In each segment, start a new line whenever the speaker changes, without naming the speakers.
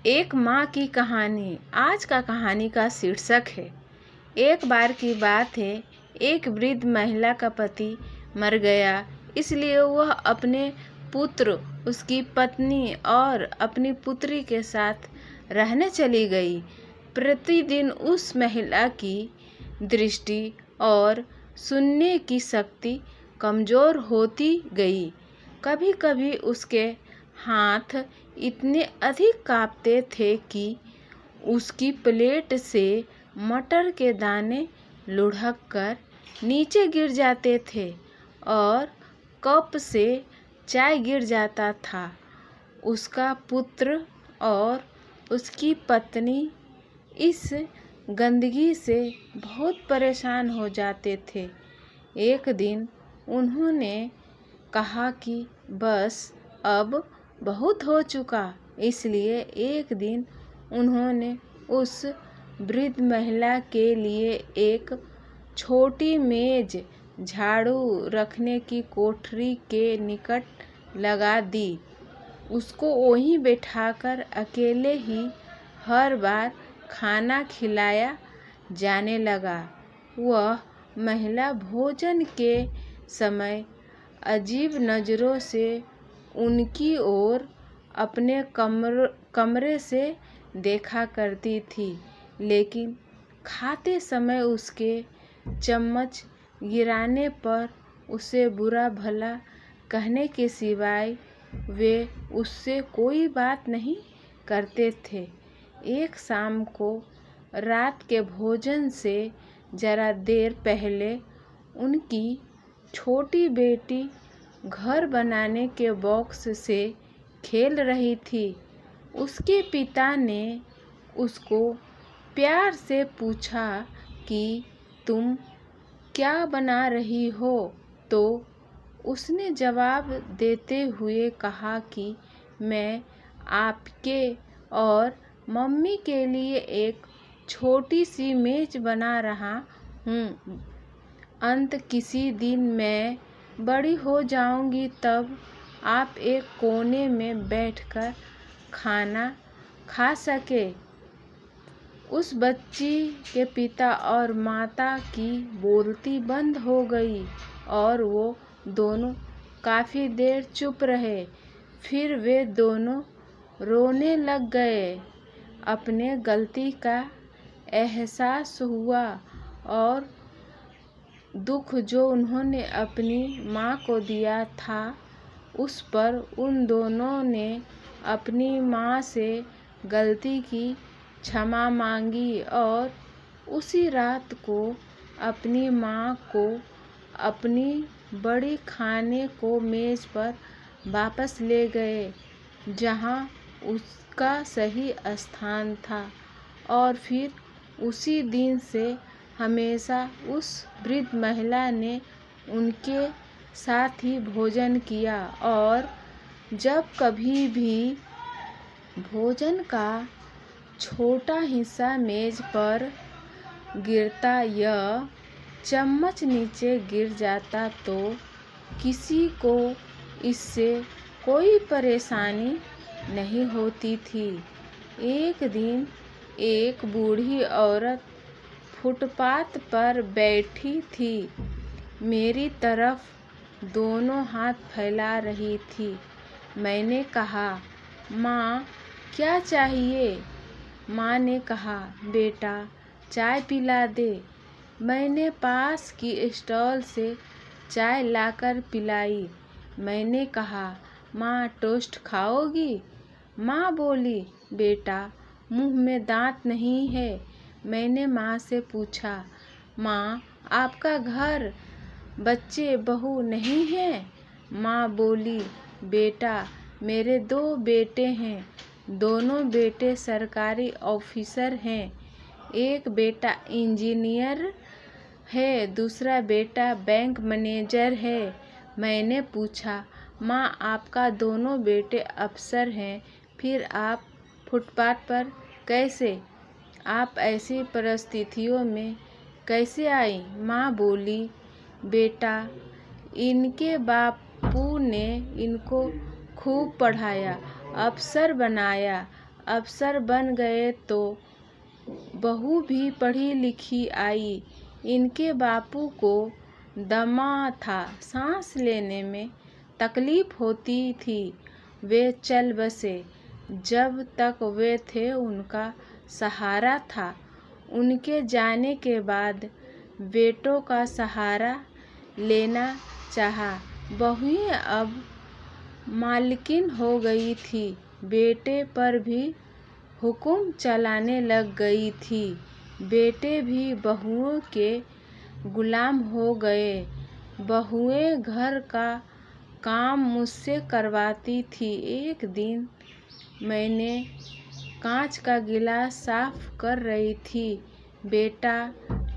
एक माँ की कहानी। आज का कहानी का शीर्षक है एक बार की बात है। एक वृद्ध महिला का पति मर गया, इसलिए वह अपने पुत्र, उसकी पत्नी और अपनी पुत्री के साथ रहने चली गई। प्रतिदिन उस महिला की दृष्टि और सुनने की शक्ति कमज़ोर होती गई। कभी कभी उसके हाथ इतने अधिक कांपते थे कि उसकी प्लेट से मटर के दाने लुढ़क कर नीचे गिर जाते थे और कप से चाय गिर जाता था। उसका पुत्र और उसकी पत्नी इस गंदगी से बहुत परेशान हो जाते थे। एक दिन उन्होंने कहा कि बस अब बहुत हो चुका। इसलिए एक दिन उन्होंने उस वृद्ध महिला के लिए एक छोटी मेज झाड़ू रखने की कोठरी के निकट लगा दी। उसको वहीं बैठाकर अकेले ही हर बार खाना खिलाया जाने लगा। वह महिला भोजन के समय अजीब नज़रों से उनकी ओर अपने कमरे से देखा करती थी, लेकिन खाते समय उसके चम्मच गिराने पर उसे बुरा भला कहने के सिवाय वे उससे कोई बात नहीं करते थे। एक शाम को रात के भोजन से ज़रा देर पहले उनकी छोटी बेटी घर बनाने के बॉक्स से खेल रही थी। उसके पिता ने उसको प्यार से पूछा कि तुम क्या बना रही हो, तो उसने जवाब देते हुए कहा कि मैं आपके और मम्मी के लिए एक छोटी सी मेज बना रहा हूँ। किसी दिन मैं बड़ी हो जाऊंगी, तब आप एक कोने में बैठकर खाना खा सके। उस बच्ची के पिता और माता की बोलती बंद हो गई और वो दोनों काफ़ी देर चुप रहे। फिर वे दोनों रोने लग गए। अपने गलती का एहसास हुआ और दुख जो उन्होंने अपनी माँ को दिया था, उस पर उन दोनों ने अपनी माँ से गलती की क्षमा मांगी और उसी रात को अपनी माँ को अपनी बड़ी खाने को मेज़ पर वापस ले गए, जहाँ उसका सही स्थान था। और फिर उसी दिन से हमेशा उस वृद्ध महिला ने उनके साथ ही भोजन किया और जब कभी भी भोजन का छोटा हिस्सा मेज पर गिरता या चम्मच नीचे गिर जाता तो किसी को इससे कोई परेशानी नहीं होती थी। एक दिन एक बूढ़ी औरत फुटपाथ पर बैठी थी, मेरी तरफ दोनों हाथ फैला रही थी। मैंने कहा, माँ क्या चाहिए? माँ ने कहा, बेटा चाय पिला दे। मैंने पास की स्टॉल से चाय लाकर पिलाई। मैंने कहा, माँ टोस्ट खाओगी? माँ बोली, बेटा मुंह में दांत नहीं है। मैंने माँ से पूछा, माँ आपका घर, बच्चे बहू नहीं हैं? माँ बोली, बेटा मेरे 2 बेटे हैं। दोनों बेटे सरकारी ऑफिसर हैं। एक बेटा इंजीनियर है, दूसरा बेटा बैंक मैनेजर है। मैंने पूछा, माँ आपका दोनों बेटे अफसर हैं, फिर आप फुटपाथ पर कैसे? आप ऐसी परिस्थितियों में कैसे आई? माँ बोली, बेटा इनके बापू ने इनको खूब पढ़ाया, अफसर बनाया, अफसर बन गए तो बहू भी पढ़ी लिखी आई। इनके बापू को दमा था, सांस लेने में तकलीफ होती थी। वे चल बसे। जब तक वे थे उनका सहारा था। उनके जाने के बाद बेटों का सहारा लेना चाहा। बहुएं अब मालकिन हो गई थी। बेटे पर भी हुक्म चलाने लग गई थी। बेटे भी बहुओं के गुलाम हो गए। बहुएं घर का काम मुझसे करवाती थी। एक दिन मैंने कांच का गिलास साफ कर रही थी। बेटा,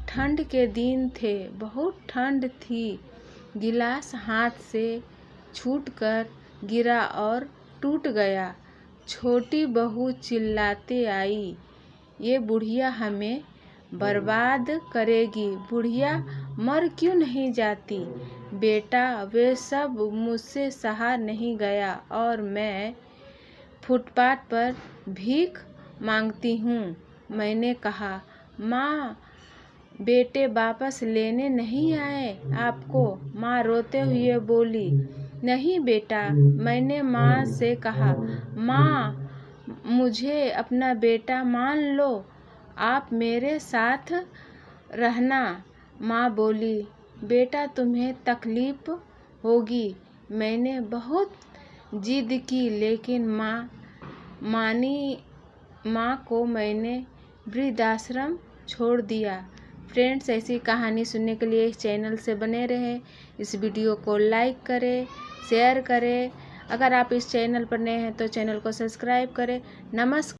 ठंड के दिन थे, बहुत ठंड थी। गिलास हाथ से छूटकर गिरा और टूट गया। छोटी बहू चिल्लाते आई, ये बुढ़िया हमें बर्बाद करेगी। बुढ़िया मर क्यों नहीं जाती? बेटा, वे सब मुझसे सहा नहीं गया और मैं फुटपाथ पर भीख मांगती हूँ। मैंने कहा, माँ, बेटे वापस लेने नहीं आए आपको? माँ रोते हुए बोली, नहीं बेटा। मैंने माँ से कहा, माँ, मुझे अपना बेटा मान लो, आप मेरे साथ रहना। माँ बोली, बेटा तुम्हें तकलीफ होगी। मैंने बहुत जिद की लेकिन माँ मानी। माँ को मैंने वृद्धाश्रम छोड़ दिया। फ्रेंड्स, ऐसी कहानी सुनने के लिए इस चैनल से बने रहें। इस वीडियो को लाइक करें, शेयर करें। अगर आप इस चैनल पर नए हैं तो चैनल को सब्सक्राइब करें। नमस्कार।